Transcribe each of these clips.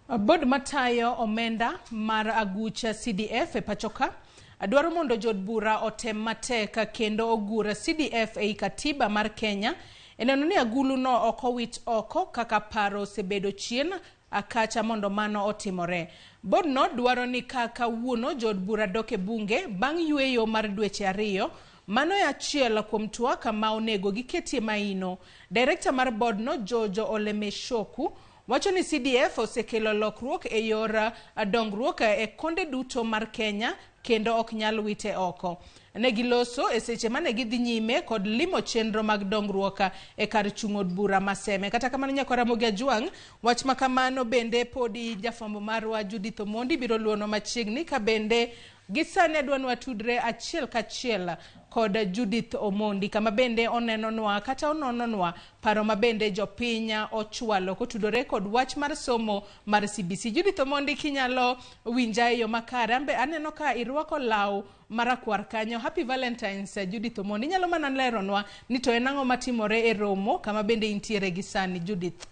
Bod matayo omenda mar agucha CDF e pachoka adwaro mondo jod bura otem mateka kendo ogura CDF e katiba mar Kenya eneno ni agulu no okowit oko kaka paro sebedo chien akacha mondo mano otimore. Bod no dwaro ni kaka wuono jod bura doke bunge bang' yueyo mar dweche ariyo mano ya chiela kuom twaka ma onego giketie maino. Director mar bod no Jojo Olemeshoku wacho ni CDF osekelo lokruok e yor dongruok e konde duto mar Kenya kendo ok nyal wite oko. Ne giloso e seche mane gidhi nyime kod limo chenro mag dongruok e kar chung'od bura maseme. Kata kamano nyako Ramogi Ajwang' wach makamano bende podi jafwambo marwa Judith Omondi biro luono machiegni ka bende gisane dwanwa tudre achiel kachiel kod Judith Omondi kama bende onenonwa kata onononwa paro mabende jopinya ochwalo kotudore kod wach mar somo mar CBC. Judith Omondi kinyalo winja yo makare ambe aneno ka irwako law marakwar kanyo. Happy Valentines Judith Omondi. Nyalo mana leronwa ni to enang'o matimore e romo kama bende intiere gi sani Judith.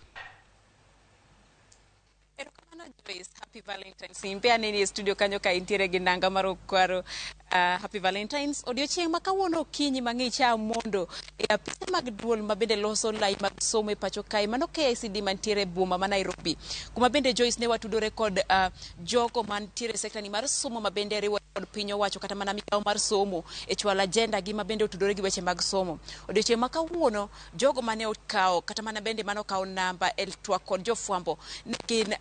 Happy Valentines. Impea nini studio kanyo ka intiere gi nanga maro kwaro. Happy Valentines. Odiochieng' ma kawuono kinyi mang'icha mondo e apise mag duol mabende loso lai mag somo e pacho kae mano KICD mantiere boma ma Nairobi. Kuma bende Joyce ne watudore kod jogo mantiere sektani mar somo mabende riwo kod piny owacho kata mana migawo mar somo e chwala agenda gi mabende otudore gi weche mag somo. Odiochieng' ma kawuono jogo mane okawo kata mana bende mano kawo namba el twak kod jofwambo gin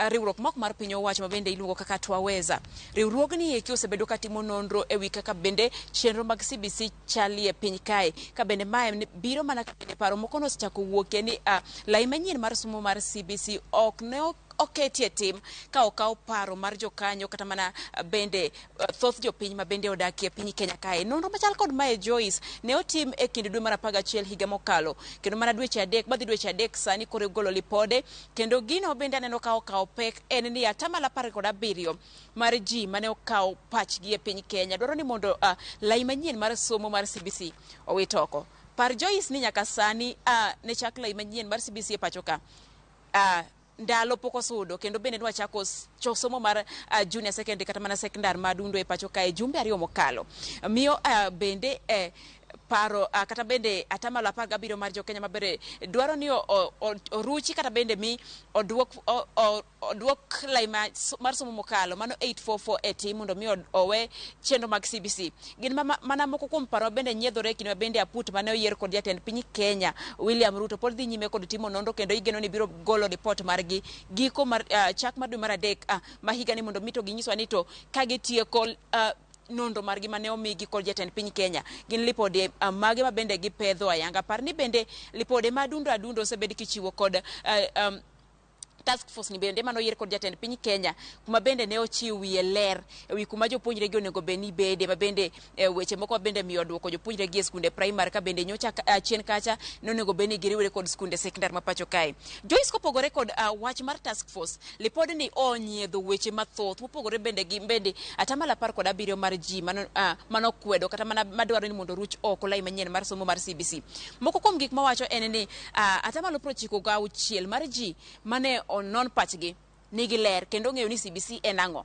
riwruok mok mar piny owacho mabende iluongo kaka Twaweza. Riwruogni eki osebedo katimo nonro ewi kaka bende chenro mag CBC chali e piny kae ka bende mae biro mana kaka paro moko nosechako wuokie ni lai manyien mar somo mar CBC ok ne oketie tim ka okaw paro mar jokanyo kata mana bende thoth jopiny ma bende odakie piny Kenya kae. Nonro machal kod mae Joyce ne otim e kind dwe mar 11 higa mokalo kendo mana dweche adek sani koro golo lipode kendo gino bende aneno ka okaw pek en ni 17% mar ji mane okaw pachgi e piny Kenya dwaro ni mondo lai manyien mar somo mar CBC owit oko. Par Joyce ni nyaka sani ne chak lai manyien mar CBC e pacho ka ndalo poko sudo kendo bende nwa chako somo mar junior secondary kata mana secondary madundo e pacho kae jumbe ariyo mokalo miyo bende paro kata bende 17% mar jo Kenya mabere dwaro ni oruchi kata bende mi odwok lai mar somo mokalo mano 844 e tim mondo mi owe chenro mag CBC. Gin mana moko kuom paro bende nyiedhore kino bende aput mane oyier kod jatend piny Kenya William Ruto pod dhi nyime kod timo nonro kendo igeno ni biro golo report margi giko mar chak mar dwe mar adek ma higa ni mondo mito ginyiswa ni to ka gitieko nondo margi mane omigi kod jatend piny Kenya gin lipode mage ma bende gipedho ayanga par ni bende lipode madundo osebed kichiwo kod task force ni bende mano yier kod jatend piny Kenya kuma bende ne ochiw wiye ler ewi kuma jopuonjre gi onego beni bede ma bende weche moko bende miyo dwoko jopuonjre gi skunde primary ka bende nyocha chien kacha no onego beni giriwre kod skunde secondary ma pacho kae. Joyce kopogore kod wach mar task force lipod ni onyiedho weche mathoth mopogore bende gi bende 17% mar ji mano kwedo kata mana madwaro ni mondo ruch oko lai manyien mar somo mar CBC. Moko kuom gik mawacho en ni 96% mar ji mane non pachgi nigi ler kendo ng'eyo ni CBC en ang'o.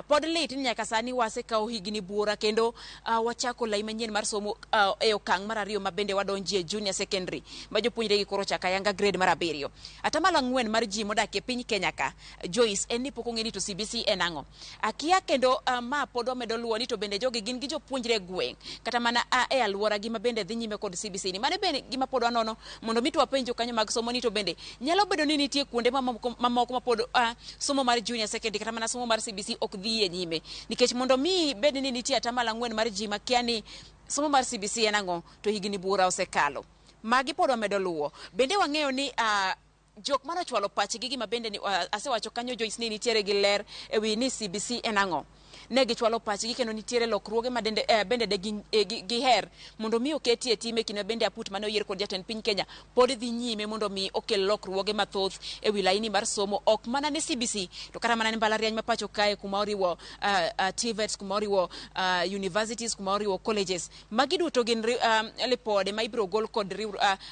Pod lit ni nyaka sani wasekawo higni buora kendo wachako lai manyien mar somo e okang' mar ariyo ma bende wadonjie junior secondary ma jopuonjre gi koro chaka yanga grade mar 7. 4% mar ji modak e piny Kenya ka Joyce en ni pok ong'e ni to CBC en ang'o. Akia kendo ma pod omedo luwo ni to bende jogi gin gi jopuonjre gweng' kata mana e alwora gi ma bende dhi nyime kod CBC ni mane bende gima pod wanono mondo mi to wapenjo kanyo mag somo ni to bende nyalo bedo ni nitie kuonde mamoko ma pod somo mar junior secondary kata mana somo mar CBC ok dhi nyime nikech mondo mi bed ni nitie 4% mar ji makia ni somo mar CBC en ang'o to higni buora osekalo magi pod wamedo luwo. Bende wang'eyo ni jok mano chwalo pachgi gima bende ni asewacho kanyo Joyce ni nitiere gi ler ewi ni CBC en ang'o. Ne gichwalo pachgi kendo nitiere lokruoge ma bende de giher mondo mi oketie time kino bende aput mane oyier kod jatend piny Kenya pod dhi nyime mondo mi okel lokruoge mathoth ewi laini mar somo ok mana ni CBC to kata mana ni mbalariany ma pacho kae kuma oriwo TVETs kuma oriwo universities kuma oriwo colleges magi duto gin lipode ma ibiro gol kod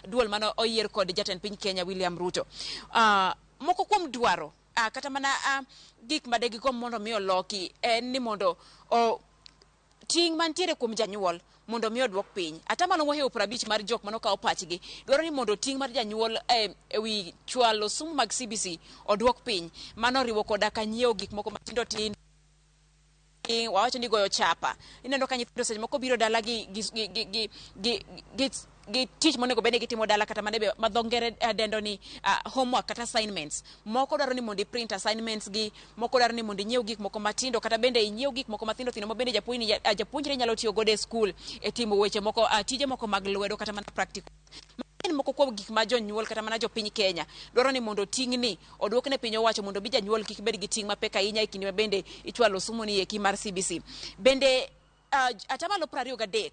duol mane oyier kod jatend piny Kenya William Ruto. Moko kuom dwaro kata mana gik ma degi kom mondo mi oloki en ni mondo ting mantiere kuom janyuol mondo mi odwok piny. Atamalo mohewo 50 mar jok mano kawo pachgi dwaro ni mondo ting mar janyuol ewi chwalo somo mag CBC odwok piny. Mano riwo koda ka nyiewo gik moko matindo tindo, wawacho ni goyo chapa. Ineno ka nyithindo seche moko biro dala gi tich monego bende gitimo dala kata manebe madhongere dendo ni homework kata assignments. Moko dwaro ni mondo print assignments gi, moko dwaro ni mondo nyiew gik moko matindo kata bende nyiew gik moko matindo tindo mo bende japuonjre nyalo tiyo godo e school e timo weche moko tije moko mag lwedo kata mana practical. Moko kuom gik ma jonyuol kata mana jopiny Kenya dwaro ni mondo tingni odwok ne piny owacho mondo bi janyuol kik bed gi ting mapek ahinya e kinde ma bende ichwalo somo ni eki mar CBC. Bende atamalo 23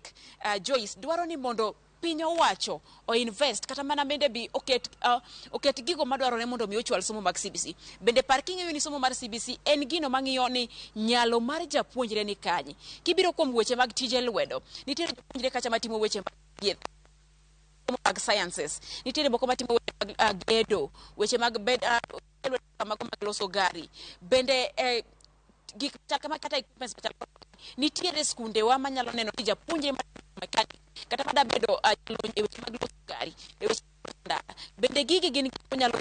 Joyce dwaro ni mondo piny owacho o invest kata mana bende bi oket gigo madwarore mondo mi ochwal somo mag CBC. Bende par king'eyo ni somo mar CBC en gino mang'iyo ni nyalo mar japuonjre ni kanyi. Kibiro kuom weche mag tije lwedo, nitiere japuonjre kacha matimo weche mag sciences, nitiere moko matimo weche mag gedo, weche mag mag loso gari. Bende gik kama kata equipments nitiere skundewa manyalo neno ni japuonjre mechanic kata mada bedo e weche mag loso gari, e weche bende gigi gin nyalo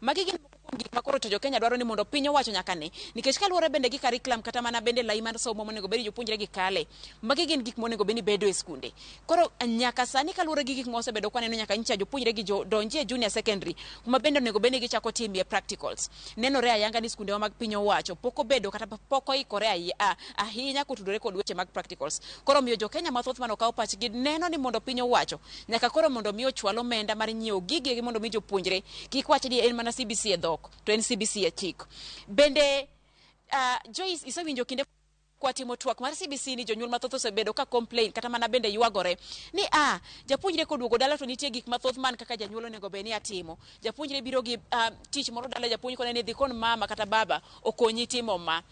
magi gin gik makoro to jo-Kenya dwaro ni mondo piny owacho nyaka ne, nikech kaluwore bende gi curriculum kata mana bende lai mar somo monego bedi jopuonjre gi kale, magi gin gik monego bedi bedo e skunde. Koro nyaka sani kaluwore gi gik mosebedo kwaneno nyaka nyicha jopuonjre gi donjie junior secondary kuma bende onego bedi gichako timie practicals. Nenore ayanga ni skunde mag piny owacho pok obedo kata pok oikore ahinya kotudore kod weche mag practicals. Koro miyo jo-Kenya mathoth mano kawo pachgi neno ni mondo piny owacho nyaka koro mondo mi ochwalo omenda mar nyiewo gige mondo mi jopuonjre kik wach ni en mana CBC e dhok to en CBC e chik. Bende Joyce isewinjo kinde kwa timo twak mar CBC ni jonyuol mathoth osebedo ka complain kata mana bende ywagore ni japuonjre koduogo dala to nitie gik mathoth man kaka janyuol onego beni atimo. Japuonjre biro gi tich moro dala, japuonj kone ni dhi kon mama kata baba okonyi timo ma.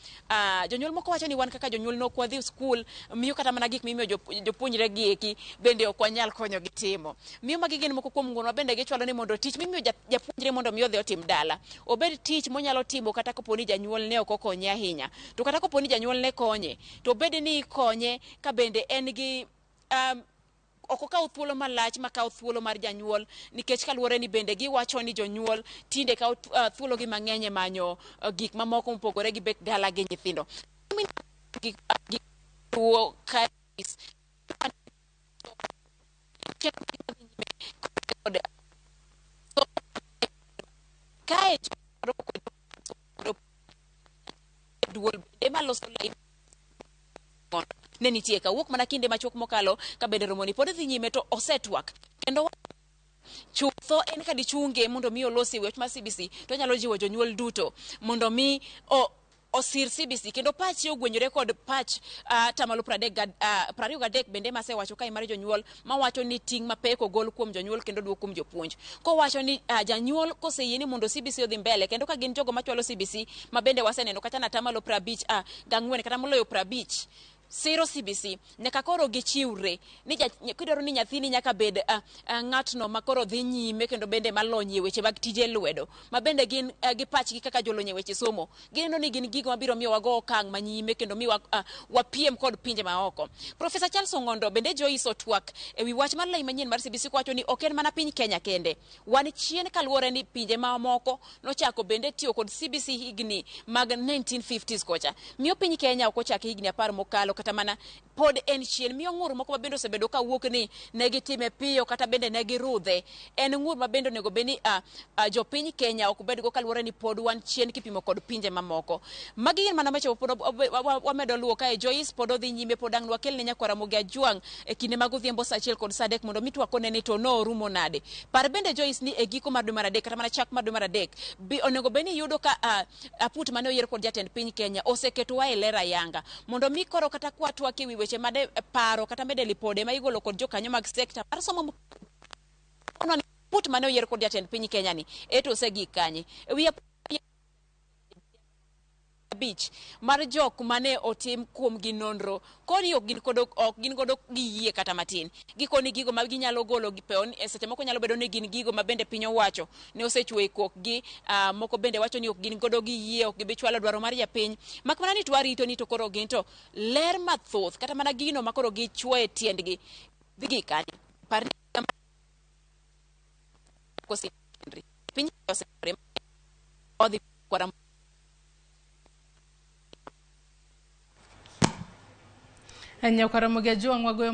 Jonyuol moko wacho ni wan kaka jonyuol nok wadhi school, miyo kata mana gik mimiyo jopuonjre gi eki bende ok wanyal konyo gi timo. Miyo magi gin moko kuom ng'uono bende gichwalo ni mondo tich mimiyo japuonjre mondo miyo odhi otim dala obed tich monyalo timo kata koponi janyuol ne ok okonye ahinya. To kata koponi janyuol ne to bede ni konye ka bende en gi oko kawo thuolo malach ma kawo thuolo mar janyuol, nikech kaluwore ni bende giwacho ni jonyuol tinde kawo thuolo gi mang'eny manyo gik mamoko mopogore gi bet dala gi nyithindo. Kae duol ema loso ne nitie ka wuok mana kinde machuok mokalo ka bende romoni pod dhi nyime to osetwak kendo chutho en ka dichunge mondo mi olosi wech ma CBC to nyalo jiwo jonyuol duto mondo mi osir CBC kendo pachi ogwenyore kod pach tamalo 23 bende ma sewacho kai mar jonyuol mawacho ni ting mapek ogol kuom jonyuol kendo duok kuom jopuonj. Ko wacho ni janyuol koseyie ni mondo CBC odhi mbele kendo ka gin jogo machwalo CBC ma bende waseneno kata na tamalo 50 gang'wen kata moloyo 50 siro CBC nyaka koro gichiwre ni kidwaro ni nyathini nyaka bed ng'atno makoro dhi nyime kendo bende malonye weche mag tije lwedo ma bende gin gi pachgi kaka jolonye weche somo. Gineno ni gin gigo mabiro miyo wago okang' manyime kendo mi wapiem kod pinje maoko. Profesa Charles Ong'ondo bende Joyce otwak ewi wach mar lai manyien mar CBC kwacho ni ok en mana piny Kenya kende, wan chien kaluwore ni pinje mamoko nochako bende tiyo kod CBC higni mag 1950s kocha. Miyo piny Kenya ok ochako higni 10 mokalo kata mana pod en chien. Miyo ng'ur moko ma bende osebedo ka wuok ni negitime piyo kata bende negirudhe en ng'ur ma bende onego beni jopiny Kenya ok bed go kaluwore ni pod wan chien kipimo kod pinje mamoko. Magi gin mana macho pod wamedo luwo kae. Joyce pod odhi nyime pod ang' wakel ne nyakwara Ramogi Ajwang e kinde mag odhiambo saa 1 kod saa 3 mondo mitwakone ni to no rumo nade. Par bende Joyce ni e giko mar dwe mar 3 kata mana chak mar dwe mar 3 onego beni yudo ka aput mane oyier kod jatend piny Kenya oseketo wa e lera yanga mondo mi koro kata kwa twak ewi weche made paro kata mede lipode ma igolo kod jokanyo mag sekta mar somo put mane oyier kod jatend piny Kenya ni eto osegik kanye ewi bich mar jok mane otim kuom gi nonro koni ok gin godo giyie kata matin gikoni gigo ma ginyalo golo gi peon seche moko nyalo bedo ni gin gigo ma bende piny owacho ne osechwe kok gi moko bende wacho ni ok gin godo giyie ok gibi chwalo dwaro mar japiny makmana ni twarito ni to koro ginto ler mathoth kata mana gino ma koro gichwoe tiendgi dhi kani parni kosi piny osepore odhi kwara Ramogi ajua ngwagoyo